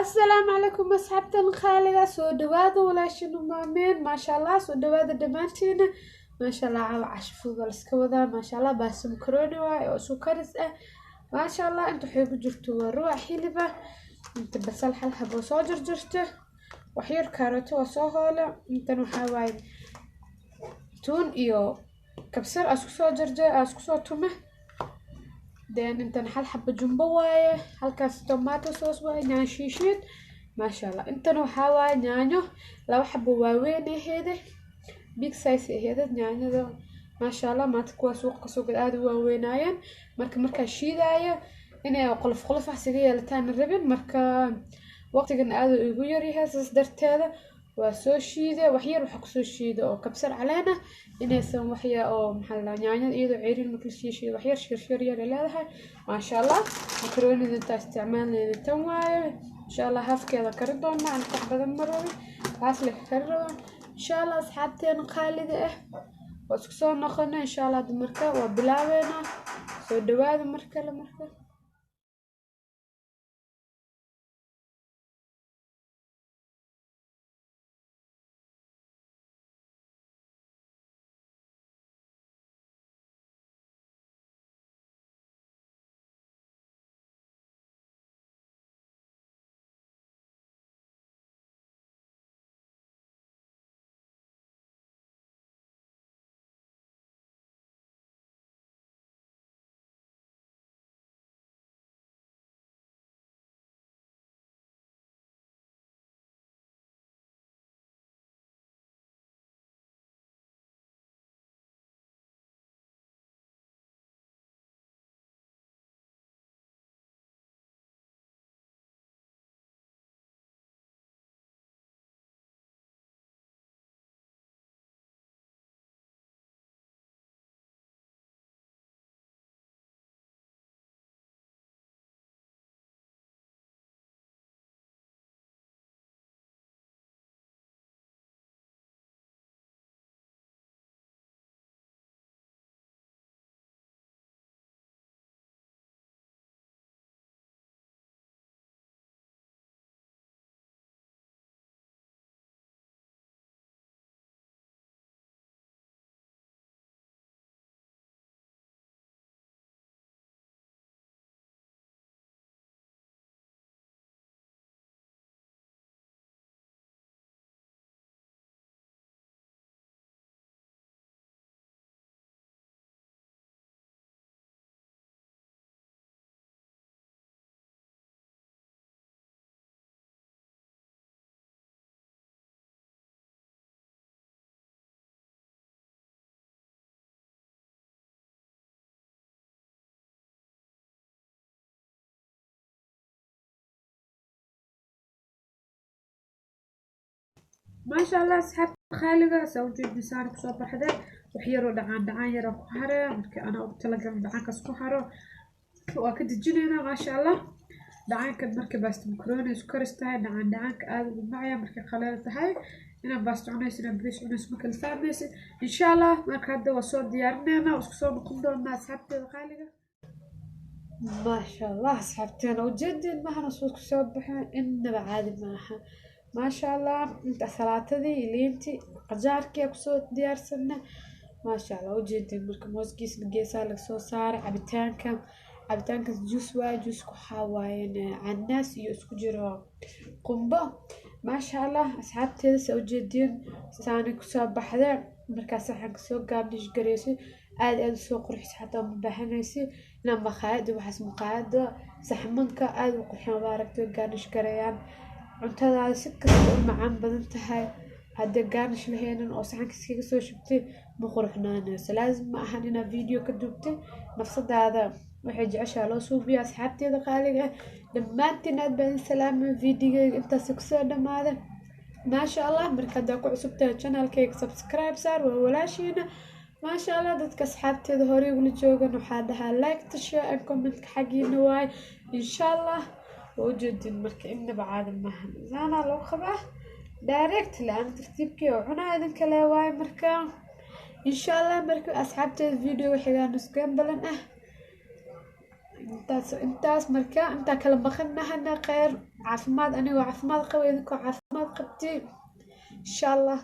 السلام عليكم أصحابتي الخالقة سو دوادا ولا شنو مامين ما شاء الله سو دوادا دمانتينا ما شاء الله على عشفوض الاسكوذا ما شاء الله بس مكروني واي أو سكرس ما شاء الله انتو حيقو جرتو روح حلبة انت بسال حلحب وصو جرجرته وحير كاروتو وصو هولا انت نحاواي تون إيو كبسر أسكسو جرجر أسكسو تومه دين انت نحل حبة جنبو وايه هالكاس توماتو صوص وايه نيان شيشيد ما شاء الله انت نوحاواي نيانيو لو حبو واوين هيدا بيك سايسي هيدا نيانيو دو ما شاء الله ما تكوا سوق سوق الادو واوينايان مركا شيدايا إني قلف حسيقية لتان الربن مركا وقتيقن aad igu yaryahay saas darteeda waa soo shiiday wax yar waxa ku soo shiiday oo kabsar caleena inaysan wax yar oo maxaa la yaanyada iyadoo ceerin marka la shiiday wax yar shir yar leedahay ma sha Allah makaroonida inta isticmaalneeda tan waaye insha Allah hafkeeda kari doona aan wax badan maroy taas la karo insha Allah asxaabteena qaalida waa isku soo noqonaa insha Allah marka waa bilaabeena soo dhawaada marka ما شاء الله أصحاب خالقة سويت بسار بصوب حدا وحيرو دعان يرى كهرة مركي أنا أبتلقى دعان كسكهرة وأكيد جنينة ما شاء الله دعان كد مركي باست مكرونة سكر استاي دعان كآذ معايا مركي خلال تهاي هنا باست عنيس هنا بريش عنيس مكل فاميس إن شاء الله مركي هذا وصول ديارنا وسكسور نقوم دولنا أصحابتي الخالقة ما شاء الله أصحابتي أنا وجد ما هنصوص كسوبحين إن بعاد معها ما شاء الله انت ثلاثدي اللي انت قجاركي كسو ديارسنا ما شاء الله وجدي مركا موسكيس نقيسا لك سو صار عبتانك جوس واي جوس كحاواين عناس iyo isku jiro qumbo ما شاء الله asxaabteeda soo jeedin saani ku soo baxday markaas waxaan soo gaabnish gareysay aad soo qurxis xataa ma baahanaysi inaan maqaayad waxaas maqaayad saxmanka aad u qurxin waaragtay gaanish gareeyaan cuntada si kasta u macaan badan tahay hadda gaanish laheenan oo saxanka iskaga soo shubtay ma qurxnaanayso laazim ma ahan inaad video ka duubtay nafsadaada waxay jeceshaa loo suubiyo asxaabteeda qaaliga dhammaantiin aad baan salaamay videoga intaas ku soo dhamaaday ما شاء الله مركز ku cusubtahay channelkayga subscribe saar waa walaashiina ما شاء الله dadka asxaabteeda hore ugu joogan waxa dhahaa like share and comment xaqiina waay in sha Allah وجدين مركز إنه بعد ما أنا لو خبره دايركت لأن ترتيبك وعنا إذن كلا واي مركز إن شاء الله مركز أصحابتي الفيديو وحيدا نسكن بلن intaas marka intaa kala maqannahana kheyr caafimaad anigoo caafimaad qaba idinkoo caafimaad qabtiin insha allah